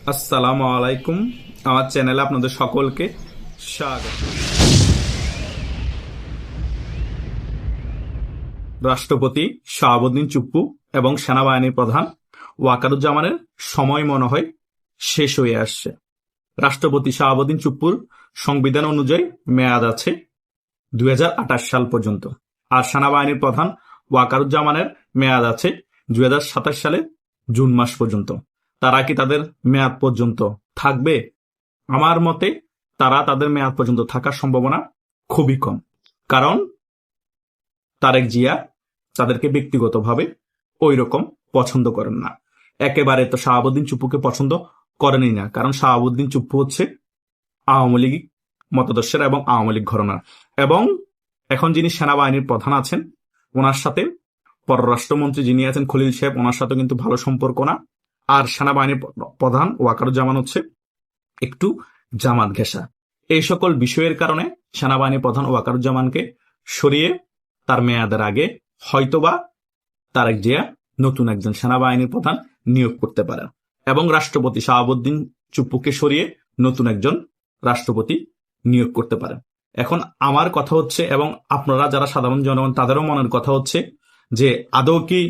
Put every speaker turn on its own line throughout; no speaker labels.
আসসালামু আলাইকুম। আমার চ্যানেলে আপনাদের সকলকে স্বাগত। রাষ্ট্রপতি শাহাবুদ্দিন চুপ্পু এবং সেনাবাহিনীর প্রধান ওয়াকারুজ্জামানের সময় মনে হয় শেষ হয়ে আসছে। রাষ্ট্রপতি শাহাবুদ্দিন চুপ্পুর সংবিধান অনুযায়ী মেয়াদ আছে 2028 সাল পর্যন্ত, আর সেনাবাহিনীর প্রধান ওয়াকারুজ্জামানের মেয়াদ আছে 2027 সালের জুন মাস পর্যন্ত। তারা কি তাদের মেয়াদ পর্যন্ত থাকবে? আমার মতে তারা তাদের মেয়াদ পর্যন্ত থাকার সম্ভাবনা খুবই কম। কারণ তারেক জিয়া তাদেরকে ব্যক্তিগতভাবে ওই রকম পছন্দ করেন না। একেবারে তো শাহাবুদ্দিন চুপ্পুকে পছন্দ করেনই না, কারণ শাহাবুদ্দিন চুপ্পু হচ্ছে আওয়ামী লীগ মতাদর্শের এবং আওয়ামী লীগ ঘরানার। এবং এখন যিনি সেনাবাহিনীর প্রধান আছেন, ওনার সাথে পররাষ্ট্রমন্ত্রী যিনি আছেন খলিল সাহেব, ওনার সাথে কিন্তু ভালো সম্পর্ক না। আর সেনাবাহিনীর প্রধান ওয়াকারুজ্জামান হচ্ছে একটু জামাত ঘেঁষা। এই সকল বিষয়ের কারণে সেনাবাহিনী প্রধান ওয়াকারুজ্জামানকে সরিয়ে তার মেয়াদের আগে হয়তোবা তারেক জিয়া নতুন একজন সেনাবাহিনীর প্রধান নিয়োগ করতে পারেন এবং রাষ্ট্রপতি শাহাবুদ্দিন চুপ্পুকে সরিয়ে নতুন একজন রাষ্ট্রপতি নিয়োগ করতে পারেন। এখন আমার কথা হচ্ছে, এবং আপনারা যারা সাধারণ জনগণ তাদেরও মনের কথা হচ্ছে, যে আদৌ কি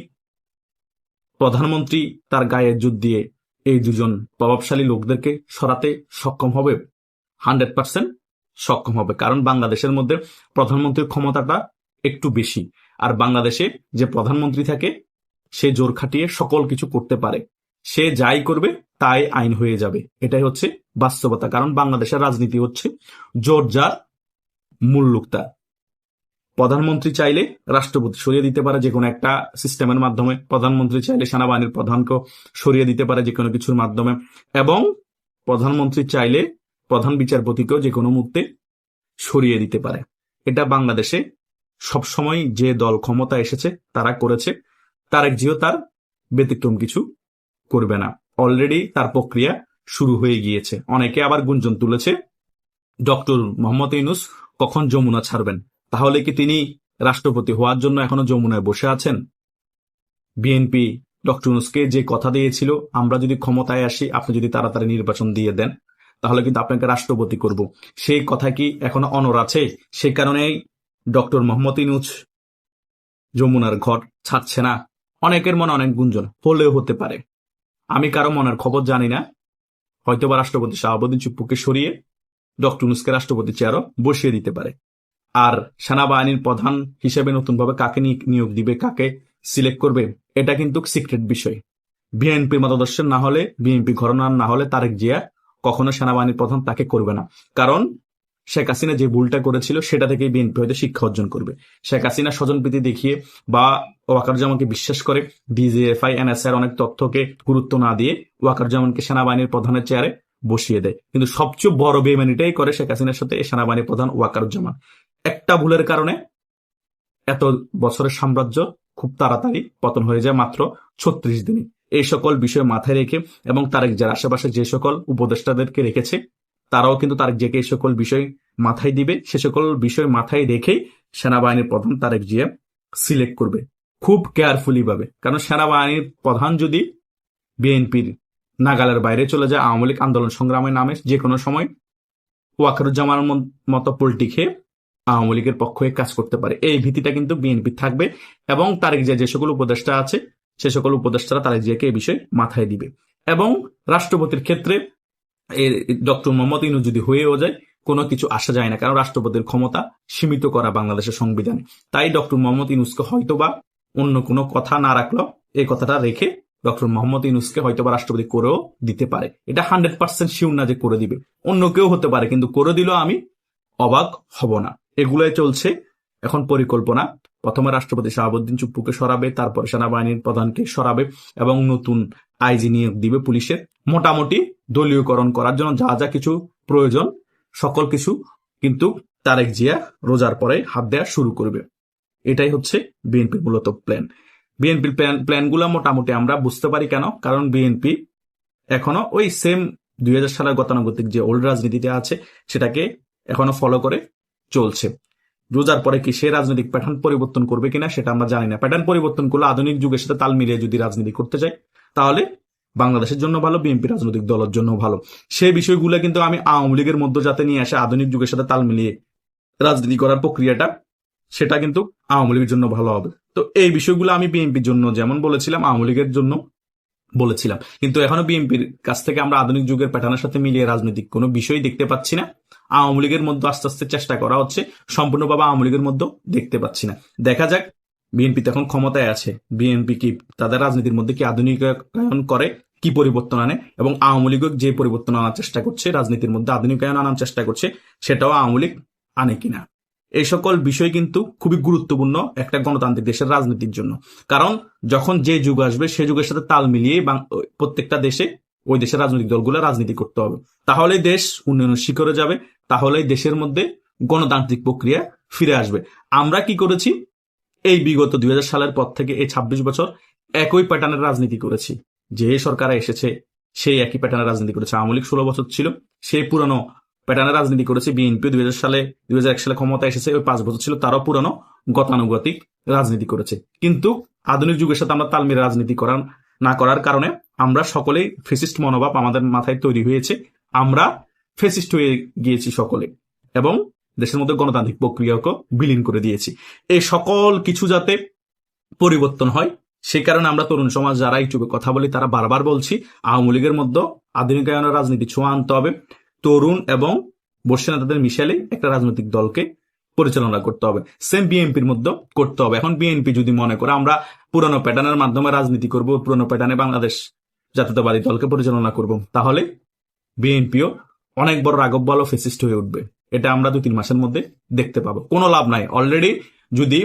প্রধানমন্ত্রী তার গায়ে জোর দিয়ে এই দুজন প্রভাবশালী লোকদেরকে সরাতে সক্ষম হবে? 100% সক্ষম হবে। কারণ বাংলাদেশের মধ্যে প্রধানমন্ত্রীর ক্ষমতাটা একটু বেশি, আর বাংলাদেশে যে প্রধানমন্ত্রী থাকে সে জোর খাটিয়ে সকল কিছু করতে পারে। সে যাই করবে তাই আইন হয়ে যাবে। এটাই হচ্ছে বাস্তবতা। কারণ বাংলাদেশের রাজনীতি হচ্ছে জোর যার মুল্লুক তার। প্রধানমন্ত্রী চাইলে রাষ্ট্রপতি সরিয়ে দিতে পারে যে কোনো একটা সিস্টেমের মাধ্যমে, প্রধানমন্ত্রী চাইলে সেনাবাহিনীর প্রধানকেও সরিয়ে দিতে পারে যে কোনো কিছুর মাধ্যমে, এবং প্রধানমন্ত্রী চাইলে প্রধান বিচারপতিকেও যে কোনো মুহূর্তে সরিয়ে দিতে পারে। এটা বাংলাদেশে সবসময় যে দল ক্ষমতা এসেছে তারা করেছে। তারেক জিয়া তার ব্যতিক্রম কিছু করবে না। অলরেডি তার প্রক্রিয়া শুরু হয়ে গিয়েছে। অনেকে আবার গুঞ্জন তুলেছে ডক্টর মোহাম্মদ ইউনূস কখন যমুনা ছাড়বেন। তাহলে কি তিনি রাষ্ট্রপতি হওয়ার জন্য এখনো যমুনায় বসে আছেন? বিএনপি ডক্টর ইউনূসকে যে কথা দিয়েছিল, আমরা যদি ক্ষমতায় আসি, আপনি যদি তাড়াতাড়ি নির্বাচন দিয়ে দেন তাহলে কিন্তু আপনাকে রাষ্ট্রপতি করব, সেই কথা কি এখনো অনড় আছে? সে কারণেই ডক্টর মোহাম্মদ ইউনূস যমুনার ঘর ছাড়ছে না। অনেকের মনে অনেক গুঞ্জন, হলেও হতে পারে। আমি কারো মনের খবর জানি না। হয়তোবা রাষ্ট্রপতি শাহাবুদ্দিন চুপ্পুকে সরিয়ে ডক্টর ইউনূসকে রাষ্ট্রপতি চেয়ারও বসিয়ে দিতে পারে। আর সেনাবাহিনীর প্রধান হিসেবে নতুনভাবে কাকে নিয়োগ দিবে, কাকে সিলেক্ট করবে, এটা কিন্তু সিক্রেট বিষয়। বিএনপির মতাদর্শের না হলে, বিএনপি ঘরানার না হলে তারেক জিয়া কখনো সেনাবাহিনীর প্রধান তাকে করবে না। কারণ শেখ হাসিনা যে ভুলটা করেছিল সেটা থেকে বিএনপি হয়তো শিক্ষা অর্জন করবে। শেখ হাসিনা স্বজনপ্রীতি দেখিয়ে বা ওয়াকারুজ্জামানকে বিশ্বাস করে ডিজিএফআই এনএসআর অনেক তথ্যকে গুরুত্ব না দিয়ে ওয়াকারুজ্জামানকে সেনাবাহিনীর প্রধানের চেয়ারে বসিয়ে দেয়। কিন্তু সবচেয়ে বড় বেইমানিটাই করে শেখ হাসিনার সাথে সেনাবাহিনীর প্রধান ওয়াকারুজ্জামান। একটা ভুলের কারণে এত বছরের সাম্রাজ্য খুব তাড়াতাড়ি পতন হয়ে যায় মাত্র 36 দিনে। এই সকল বিষয় মাথায় রেখে এবং তারেক জিয়ার আশেপাশে যে সকল উপদেষ্টাদেরকে রেখেছে তারাও কিন্তু তারেক জিয়াকে এই সকল বিষয় মাথায় দিবে। সে সকল বিষয় মাথায় রেখেই সেনাবাহিনীর প্রধান তারেক জিয়া সিলেক্ট করবে খুব কেয়ারফুলি ভাবে। কারণ সেনাবাহিনীর প্রধান যদি বিএনপির নাগালের বাইরে চলে যায়, আওয়ামী লীগ আন্দোলন সংগ্রামের নামে যে কোনো সময় ওয়াকারুজ্জামানের মতো পোল্টি খেয়ে আওয়ামী লীগের পক্ষে কাজ করতে পারে, এই ভীতিটা কিন্তু বিএনপি থাকবে। এবং তারেক জিয়া যে সকল উপদেষ্টা আছে সে সকল উপদেষ্টারা তারেক জিয়াকে এই বিষয়ে মাথায় দিবে। এবং রাষ্ট্রপতির ক্ষেত্রে ডক্টর মোহাম্মদ ইউনূস যদি হয়েও যায় কোনো কিছু আসা যায় না, কারণ রাষ্ট্রপতির ক্ষমতা সীমিত করা বাংলাদেশের সংবিধানে। তাই ডক্টর মোহাম্মদ ইউনূসকে হয়তোবা অন্য কোনো কথা না রাখলেও এই কথাটা রেখে ডক্টর মোহাম্মদ ইউনূসকে হয়তোবা রাষ্ট্রপতি করেও দিতে পারে। এটা 100% শিওর না যে করে দিবে, অন্য কেউ হতে পারে, কিন্তু করে দিলেও আমি অবাক হব না। এগুলাই চলছে এখন পরিকল্পনা। প্রথমে রাষ্ট্রপতি শাহাবুদ্দিন চুপ্পুকে সরাবে, তারপর সেনাবাহিনীর প্রধানকে সরাবে এবং নতুন আইজি নিয়োগ দিবে পুলিশের। মোটামুটি দলীয়করণ করার জন্য যা যা কিছু প্রয়োজন সকল কিছু কিন্তু তারেক জিয়া রোজার পরে হাত দেওয়া শুরু করবে। এটাই হচ্ছে বিএনপির মূলত প্ল্যান। বিএনপির প্ল্যানগুলো মোটামুটি আমরা বুঝতে পারি কেন, কারণ বিএনপি এখনো ওই সেম 2000 সালের গতানুগতিক যে ওল্ড রাজনীতিতে আছে সেটাকে এখনো ফলো করে চলছে। রোজার পরে কি সে রাজনৈতিক প্যাটার্ন পরিবর্তন করবে কিনা সেটা আমরা জানি না। প্যাটার্ন পরিবর্তন করলে আধুনিক যুগের সাথে তাল মিলিয়ে যদি রাজনীতি করতে চাই তাহলে বাংলাদেশের জন্য ভালো, বিএনপি রাজনৈতিক দলের জন্য ভালো। সেই বিষয়গুলো কিন্তু আমি আওয়ামী লীগের মধ্যে যাতে নিয়ে আসে আধুনিক যুগের সাথে তাল মিলিয়ে রাজনীতি করার প্রক্রিয়াটা, সেটা কিন্তু আওয়ামী লীগের জন্য ভালো হবে। তো এই বিষয়গুলো আমি বিএনপির জন্য যেমন বলেছিলাম, আওয়ামী লীগের জন্য বলেছিলাম। কিন্তু এখনো বিএনপির কাছ থেকে আমরা আধুনিক যুগের প্যাটার্নের সাথে মিলিয়ে রাজনৈতিক কোনো বিষয় দেখতে পাচ্ছি না। আওয়ামী লীগের মধ্যে আস্তে আস্তে চেষ্টা করা হচ্ছে, সম্পূর্ণভাবে আওয়ামী লীগের মধ্যে দেখতে পাচ্ছি না। দেখা যাক, বিএনপি তখন ক্ষমতায় আছে, বিএনপি কি তাদের রাজনীতির মধ্যে কি আধুনিকায়ন করে, কি পরিবর্তন আনে, এবং আওয়ামী লীগ যে পরিবর্তন আনার চেষ্টা করছে, রাজনীতির মধ্যে আধুনিকায়ন আনার চেষ্টা করছে, সেটাও আওয়ামী লীগ আনে কিনা। এই সকল বিষয় কিন্তু খুবই গুরুত্বপূর্ণ একটা গণতান্ত্রিক দেশের রাজনীতির জন্য। কারণ যখন যে যুগ আসবে সেই যুগের সাথে তাল মিলিয়ে প্রত্যেকটা দেশে ওই দেশের রাজনৈতিক দলগুলো রাজনীতি করতে হবে। তাহলে দেশ উন্নয়নের শিখরে যাবে, তাহলে দেশের মধ্যে গণতান্ত্রিক প্রক্রিয়া ফিরে আসবে। আমরা কি করেছি এই বিগত 2000 সালের পর থেকে এই 26 বছর একই প্যাটার্নের রাজনীতি করেছি। যে সরকার এসেছে সেই একই প্যাটার্নের রাজনীতি করেছে। আওয়ামী লীগ 16 বছর ছিল, সেই পুরনো প্যাটার্নের রাজনীতি করেছে। বিএনপি 2001 সালে ক্ষমতা এসেছে, ওই 5 বছর ছিল, তারও পুরনো গতানুগতিক রাজনীতি করেছে। কিন্তু আধুনিক যুগের সাথে আমরা তাল মিলিয়ে রাজনীতি না করার কারণে আমরা সকলেই ফেসিস্ট মনোভাব আমাদের মাথায় তৈরি হয়েছে। আমরা ফেসিস্ট হয়ে গিয়েছি সকলে, এবং দেশের মধ্যে গণতান্ত্রিক প্রক্রিয়াকে বিলীন করে দিয়েছি। এই সকল কিছু যাতে পরিবর্তন হয়, সেই কারণে আমরা তরুণ সমাজ যারা ইউটিউবে কথা বলি তারা বারবার বলছি আওয়ামী লীগের মধ্যে আধুনিকায়নের রাজনীতি ছোঁয়া আনতে হবে। তরুণ এবং বর্ষী নেতাদের মিশেলে একটা রাজনৈতিক দলকে পরিচালনা করতে হবে। সেম বিএনপির মধ্যে করতে হবে। এখন বিএনপি যদি মনে করে আমরা পুরনো প্যাটার্নের মাধ্যমে রাজনীতি করব, পুরনো প্যাটার্নে বাংলাদেশ জাতীয়তাবাদী দলকে পরিচালনা করব, তাহলে বিএনপিও অনেক বড় রাঘব বল ফেসিস্ট হয়ে উঠবে। এটা আমরা 2-3 মাসের মধ্যে দেখতে পাবো। কোনো লাভ নাই। অলরেডি যদি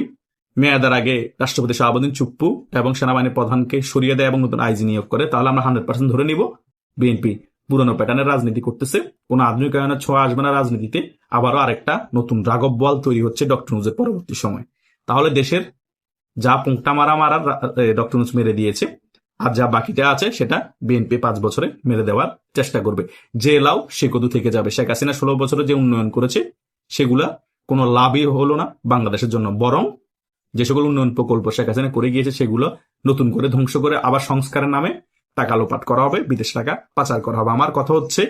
মেয়াদের আগে রাষ্ট্রপতি শাহাবুদ্দিন চুপ্পু এবং সেনাবাহিনী প্রধানকে সরিয়ে দেয় এবং নতুন আইজি নিয়োগ করে, তাহলে আমরা 100% ধরে নিব বিএনপি পুরনো প্যাটার্নের রাজনীতি করতেছে, কোনো আধুনিকায়নের ছোঁয়া আসবে না রাজনীতিতে। আবারও আরেকটা নতুন রাঘব বল তৈরি হচ্ছে ডক্টর ইউনূসের পরবর্তী সময়। তাহলে দেশের যা পুংটা মারা ডক্টর ইউনূস মেরে দিয়েছে, আর যা বাকিটা আছে সেটা বিএনপি 5 বছরে মেরে দেওয়ার চেষ্টা করবে। যে লাউ সে কদু থেকে যাবে। শেখ হাসিনা 16 বছরে যে উন্নয়ন করেছে সেগুলা কোনো লাভই হলো না বাংলাদেশের জন্য, বরং যে সকল উন্নয়ন প্রকল্প শেখ হাসিনা করে গিয়েছে সেগুলো নতুন করে ধ্বংস করে আবার সংস্কারের নামে টাকা লোপাট করা হবে, বিদেশ টাকা পাচার করা হবে। আমার কথা হচ্ছে,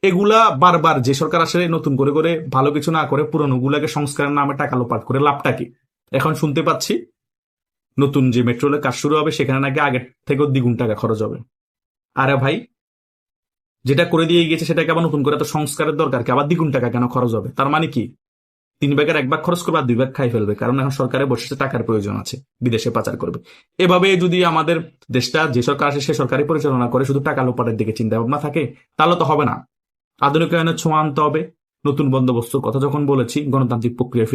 এগুলা বারবার যে সরকার আসলে নতুন করে করে ভালো কিছু না করে পুরনো গুলাকে সংস্কারের নামে টাকা লোপাট করে লাভটা কি? এখন শুনতে পাচ্ছি নতুন যে মেট্রো রেলের কাজ শুরু হবে সেখানে নাকি আগের থেকেও দ্বিগুণ টাকা খরচ হবে। আরে ভাই, যেটা করে দিয়ে গিয়েছে সেটাকে আবার নতুন করে তো সংস্কারের দরকার কি? আবার দ্বিগুণ টাকা কেন খরচ হবে? তার মানে কি 3 ভাগের 1 ভাগ খরচ করবে আর 2 ভাগ খাই ফেলবে, কারণ এখন সরকারের বসে টাকার প্রয়োজন আছে, বিদেশে পাচার করবে। এভাবে যদি আমাদের দেশটা যে সরকার আসে সে সরকারি পরিচালনা করে শুধু টাকা লোপাটের দিকে চিন্তা ভাবনা থাকে, তাহলে তো হবে না। আধুনিকায়নের ছোঁয়া আনতে হবে। নতুন বন্দোবস্তর কথা যখন বলেছি, গণতান্ত্রিক প্রক্রিয়া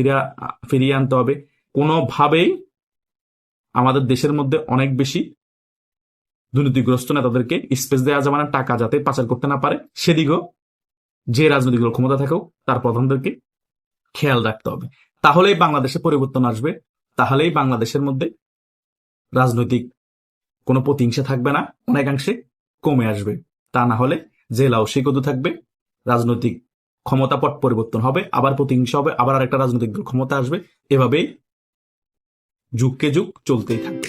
ফিরিয়ে আনতে হবে। কোনোভাবেই আমাদের দেশের মধ্যে অনেক বেশি দুর্নীতিগ্রস্ত নেতাদেরকে স্পেস দেওয়া যাবে না, টাকা যাতে পাচার করতে না পারে সেদিকেও যে রাজনৈতিক দল ক্ষমতা থাকেও তার প্রধানদেরকে খেয়াল রাখতে হবে। তাহলেই বাংলাদেশে পরিবর্তন আসবে, তাহলেই বাংলাদেশের মধ্যে রাজনৈতিক কোনো প্রতিহিংসা থাকবে না, অনেকাংশে কমে আসবে। তা না হলে যে লাউ সে কদু থাকবে, রাজনৈতিক ক্ষমতা পট পরিবর্তন হবে, আবার প্রতিহিংসা হবে, আবার আরেকটা রাজনৈতিক দল ক্ষমতা আসবে, এভাবেই যুগকে যুগ চলতেই থাকবে।